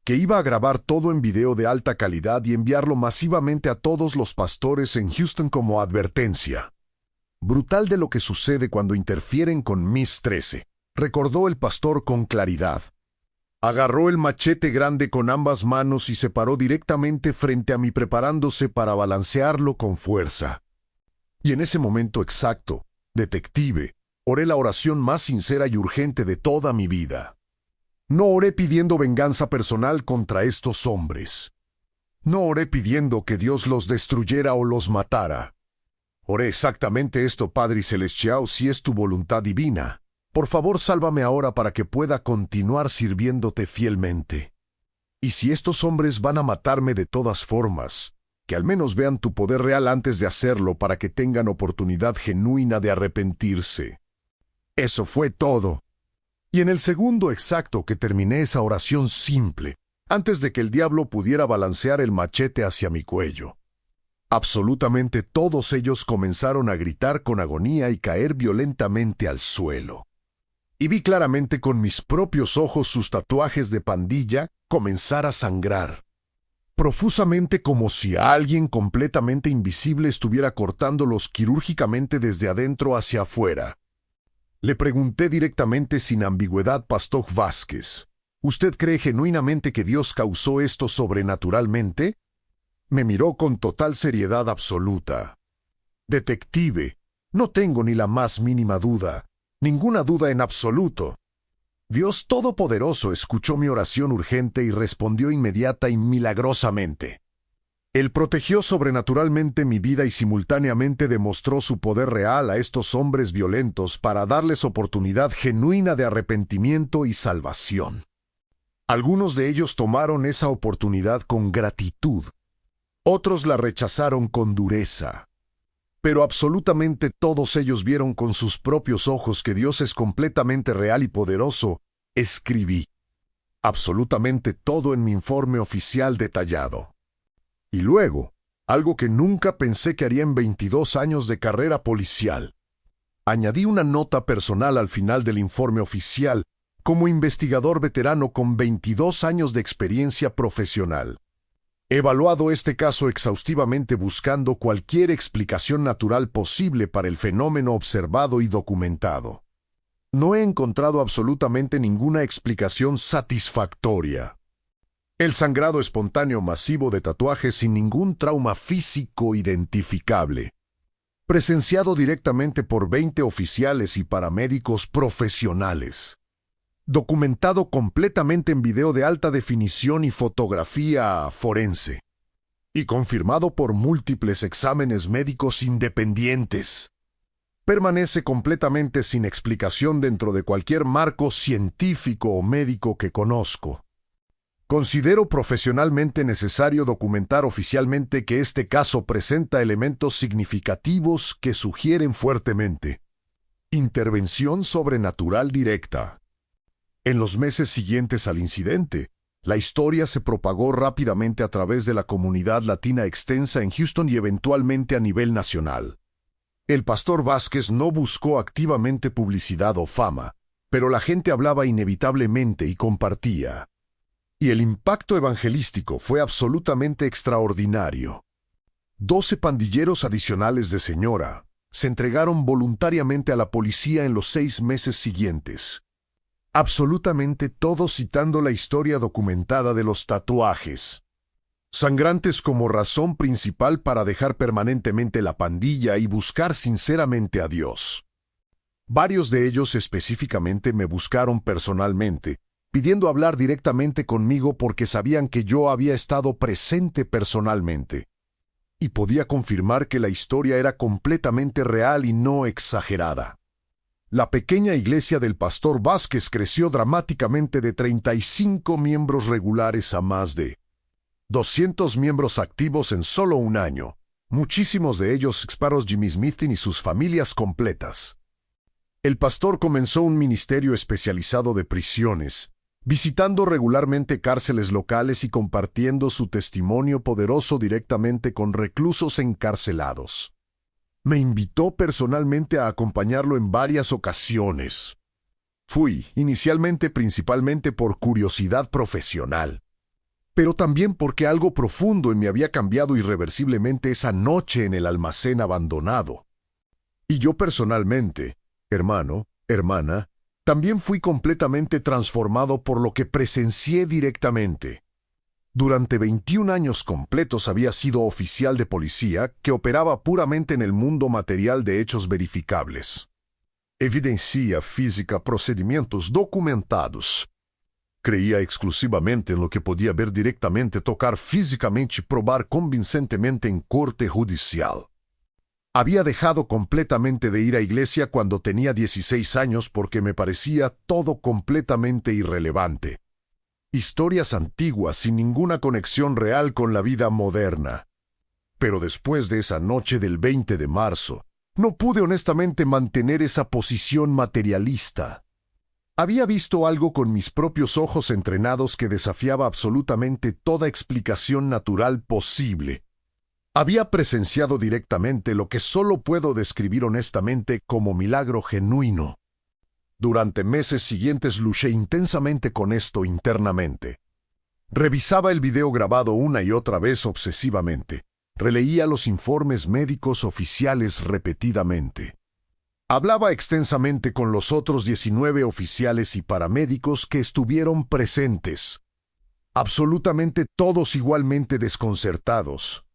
que iba a grabar todo en video de alta calidad y enviarlo masivamente a todos los pastores en Houston como advertencia brutal de lo que sucede cuando interfieren con mis 13, recordó el pastor con claridad. Agarró el machete grande con ambas manos y se paró directamente frente a mí preparándose para balancearlo con fuerza. Y en ese momento exacto, detective, oré la oración más sincera y urgente de toda mi vida. No oré pidiendo venganza personal contra estos hombres. No oré pidiendo que Dios los destruyera o los matara. Oré exactamente esto, Padre Celestial, si es tu voluntad divina. Por favor, sálvame ahora para que pueda continuar sirviéndote fielmente. Y si estos hombres van a matarme de todas formas, que al menos vean tu poder real antes de hacerlo para que tengan oportunidad genuina de arrepentirse. Eso fue todo. Y en el segundo exacto que terminé esa oración simple, antes de que el diablo pudiera balancear el machete hacia mi cuello, absolutamente todos ellos comenzaron a gritar con agonía y caer violentamente al suelo. Y vi claramente con mis propios ojos sus tatuajes de pandilla comenzar a sangrar, profusamente como si alguien completamente invisible estuviera cortándolos quirúrgicamente desde adentro hacia afuera. Le pregunté directamente sin ambigüedad, Pastor Vázquez, ¿usted cree genuinamente que Dios causó esto sobrenaturalmente? Me miró con total seriedad absoluta. Detective, no tengo ni la más mínima duda. Ninguna duda en absoluto. Dios Todopoderoso escuchó mi oración urgente y respondió inmediata y milagrosamente. Él protegió sobrenaturalmente mi vida y simultáneamente demostró su poder real a estos hombres violentos para darles oportunidad genuina de arrepentimiento y salvación. Algunos de ellos tomaron esa oportunidad con gratitud. Otros la rechazaron con dureza. Pero absolutamente todos ellos vieron con sus propios ojos que Dios es completamente real y poderoso. Escribí absolutamente todo en mi informe oficial detallado. Y luego, algo que nunca pensé que haría en 22 años de carrera policial, añadí una nota personal al final del informe oficial como investigador veterano con 22 años de experiencia profesional. He evaluado este caso exhaustivamente buscando cualquier explicación natural posible para el fenómeno observado y documentado. No he encontrado absolutamente ninguna explicación satisfactoria. El sangrado espontáneo masivo de tatuajes sin ningún trauma físico identificable. presenciado directamente por 20 oficiales y paramédicos profesionales, documentado completamente en video de alta definición y fotografía forense, y confirmado por múltiples exámenes médicos independientes. Permanece completamente sin explicación dentro de cualquier marco científico o médico que conozco. Considero profesionalmente necesario documentar oficialmente que este caso presenta elementos significativos que sugieren fuertemente intervención sobrenatural directa. En los meses siguientes al incidente, la historia se propagó rápidamente a través de la comunidad latina extensa en Houston y eventualmente a nivel nacional. El pastor Vázquez no buscó activamente publicidad o fama, pero la gente hablaba inevitablemente y compartía. Y el impacto evangelístico fue absolutamente extraordinario. 12 pandilleros adicionales de Señora se entregaron voluntariamente a la policía en los 6 meses siguientes. Absolutamente todos citando la historia documentada de los tatuajes, sangrantes como razón principal para dejar permanentemente la pandilla y buscar sinceramente a Dios. Varios de ellos específicamente me buscaron personalmente, pidiendo hablar directamente conmigo porque sabían que yo había estado presente personalmente. Y podía confirmar que la historia era completamente real y no exagerada. La pequeña iglesia del pastor Vázquez creció dramáticamente de 35 miembros regulares a más de 200 miembros activos en solo un año, muchísimos de ellos exparos Jimmy Smith y sus familias completas. El pastor comenzó un ministerio especializado de prisiones, visitando regularmente cárceles locales y compartiendo su testimonio poderoso directamente con reclusos encarcelados. Me invitó personalmente a acompañarlo en varias ocasiones. Fui, inicialmente principalmente por curiosidad profesional, pero también porque algo profundo en mí había cambiado irreversiblemente esa noche en el almacén abandonado. Y yo personalmente, hermano, hermana, también fui completamente transformado por lo que presencié directamente. Durante 21 años completos había sido oficial de policía que operaba puramente en el mundo material de hechos verificables. Evidencia física, procedimientos documentados. Creía exclusivamente en lo que podía ver directamente, tocar físicamente y probar convincentemente en corte judicial. Había dejado completamente de ir a iglesia cuando tenía 16 años porque me parecía todo completamente irrelevante. Historias antiguas sin ninguna conexión real con la vida moderna. Pero después de esa noche del 20 de marzo, no pude honestamente mantener esa posición materialista. Había visto algo con mis propios ojos entrenados que desafiaba absolutamente toda explicación natural posible. Había presenciado directamente lo que solo puedo describir honestamente como milagro genuino. Durante meses siguientes luché intensamente con esto internamente. Revisaba el video grabado una y otra vez obsesivamente. Releía los informes médicos oficiales repetidamente. Hablaba extensamente con los otros 19 oficiales y paramédicos que estuvieron presentes. Absolutamente todos igualmente desconcertados.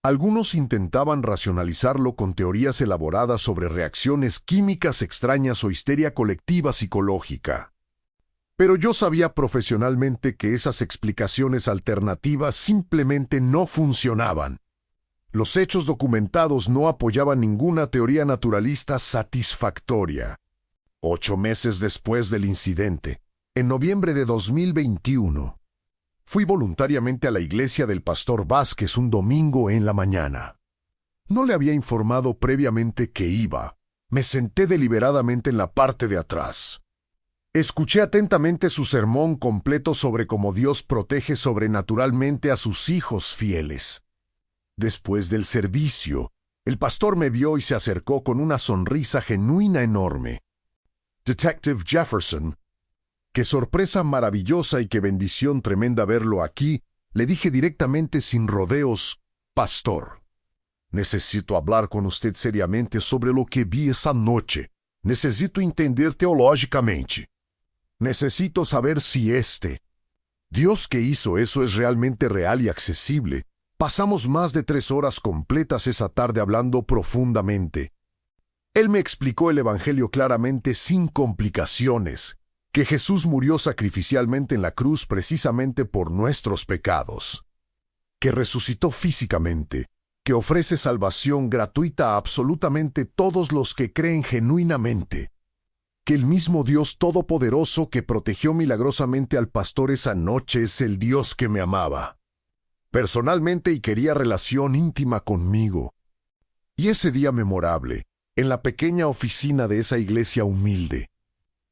Algunos intentaban racionalizarlo con teorías elaboradas sobre reacciones químicas extrañas o histeria colectiva psicológica. Pero yo sabía profesionalmente que esas explicaciones alternativas simplemente no funcionaban. Los hechos documentados no apoyaban ninguna teoría naturalista satisfactoria. 8 meses después del incidente, en noviembre de 2021, fui voluntariamente a la iglesia del pastor Vázquez un domingo en la mañana. No le había informado previamente que iba. Me senté deliberadamente en la parte de atrás. Escuché atentamente su sermón completo sobre cómo Dios protege sobrenaturalmente a sus hijos fieles. Después del servicio, el pastor me vio y se acercó con una sonrisa genuina enorme. Detective Jefferson, qué sorpresa maravillosa y qué bendición tremenda verlo aquí, le dije directamente sin rodeos, pastor. Necesito hablar con usted seriamente sobre lo que vi esa noche. Necesito entender teológicamente. Necesito saber si Dios que hizo eso es realmente real y accesible, Pasamos más de 3 horas completas esa tarde hablando profundamente. Él me explicó el Evangelio claramente, sin complicaciones, que Jesús murió sacrificialmente en la cruz precisamente por nuestros pecados, que resucitó físicamente, que ofrece salvación gratuita a absolutamente todos los que creen genuinamente, que el mismo Dios Todopoderoso que protegió milagrosamente al pastor esa noche es el Dios que me amaba personalmente y quería relación íntima conmigo. Y ese día memorable, en la pequeña oficina de esa iglesia humilde,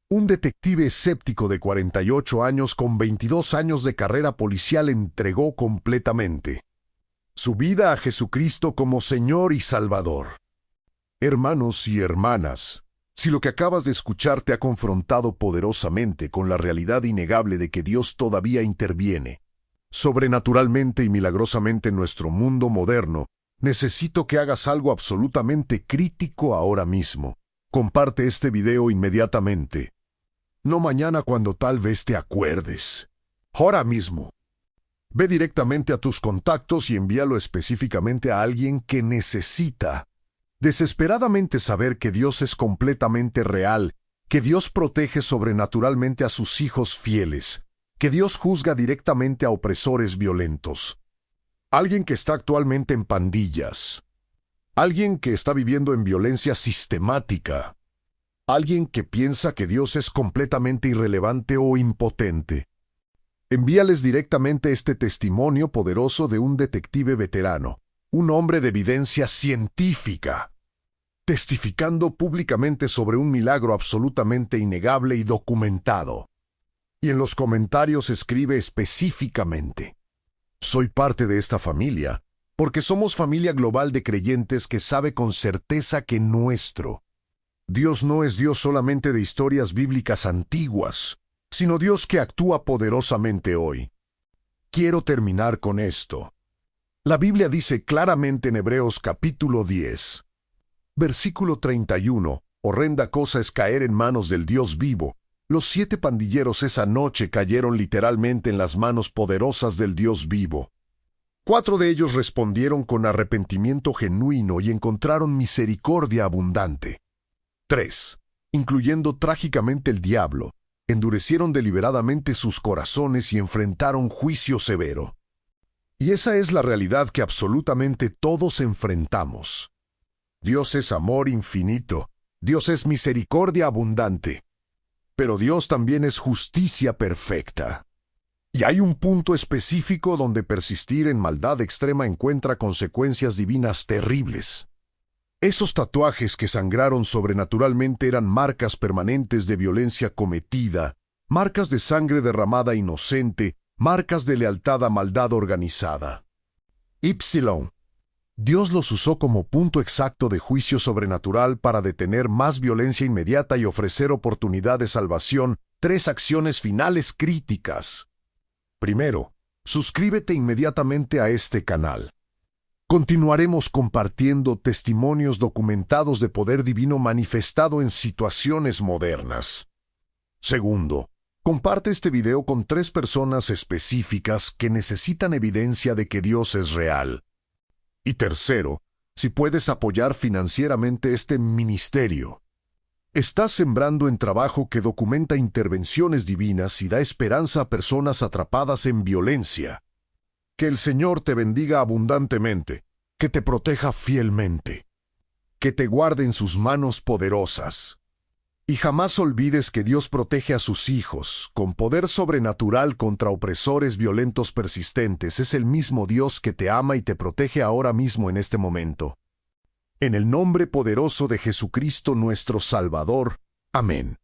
un detective escéptico de 48 años con 22 años de carrera policial entregó completamente su vida a Jesucristo como Señor y Salvador. Hermanos y hermanas, si lo que acabas de escuchar te ha confrontado poderosamente con la realidad innegable de que Dios todavía interviene sobrenaturalmente y milagrosamente en nuestro mundo moderno, necesito que hagas algo absolutamente crítico ahora mismo. Comparte este video inmediatamente. No mañana cuando tal vez te acuerdes. Ahora mismo. Ve directamente a tus contactos y envíalo específicamente a alguien que necesita desesperadamente saber que Dios es completamente real, que Dios protege sobrenaturalmente a sus hijos fieles, que Dios juzga directamente a opresores violentos. Alguien que está actualmente en pandillas. Alguien que está viviendo en violencia sistemática. Alguien que piensa que Dios es completamente irrelevante o impotente. Envíales directamente este testimonio poderoso de un detective veterano, un hombre de evidencia científica, testificando públicamente sobre un milagro absolutamente innegable y documentado. Y en los comentarios escribe específicamente: soy parte de esta familia, porque somos familia global de creyentes que sabe con certeza que nuestro Dios no es Dios solamente de historias bíblicas antiguas, sino Dios que actúa poderosamente hoy. Quiero terminar con esto. La Biblia dice claramente en Hebreos capítulo 10, versículo 31, horrenda cosa es caer en manos del Dios vivo. Los 7 pandilleros esa noche cayeron literalmente en las manos poderosas del Dios vivo. 4 de ellos respondieron con arrepentimiento genuino y encontraron misericordia abundante. 3, incluyendo trágicamente el diablo, endurecieron deliberadamente sus corazones y enfrentaron juicio severo. Y esa es la realidad que absolutamente todos enfrentamos. Dios es amor infinito, Dios es misericordia abundante. Pero Dios también es justicia perfecta. Y hay un punto específico donde persistir en maldad extrema encuentra consecuencias divinas terribles. Esos tatuajes que sangraron sobrenaturalmente eran marcas permanentes de violencia cometida, marcas de sangre derramada inocente, marcas de lealtad a maldad organizada. Ypsilon. Dios los usó como punto exacto de juicio sobrenatural para detener más violencia inmediata y ofrecer oportunidad de salvación. 3 acciones finales críticas. Primero, suscríbete inmediatamente a este canal. Continuaremos compartiendo testimonios documentados de poder divino manifestado en situaciones modernas. Segundo, comparte este video con 3 personas específicas que necesitan evidencia de que Dios es real. Y tercero, si puedes apoyar financieramente este ministerio. Estás sembrando en trabajo que documenta intervenciones divinas y da esperanza a personas atrapadas en violencia. Que el Señor te bendiga abundantemente, que te proteja fielmente, que te guarde en sus manos poderosas. Y jamás olvides que Dios protege a sus hijos con poder sobrenatural contra opresores violentos persistentes. Es el mismo Dios que te ama y te protege ahora mismo en este momento. En el nombre poderoso de Jesucristo nuestro Salvador. Amén.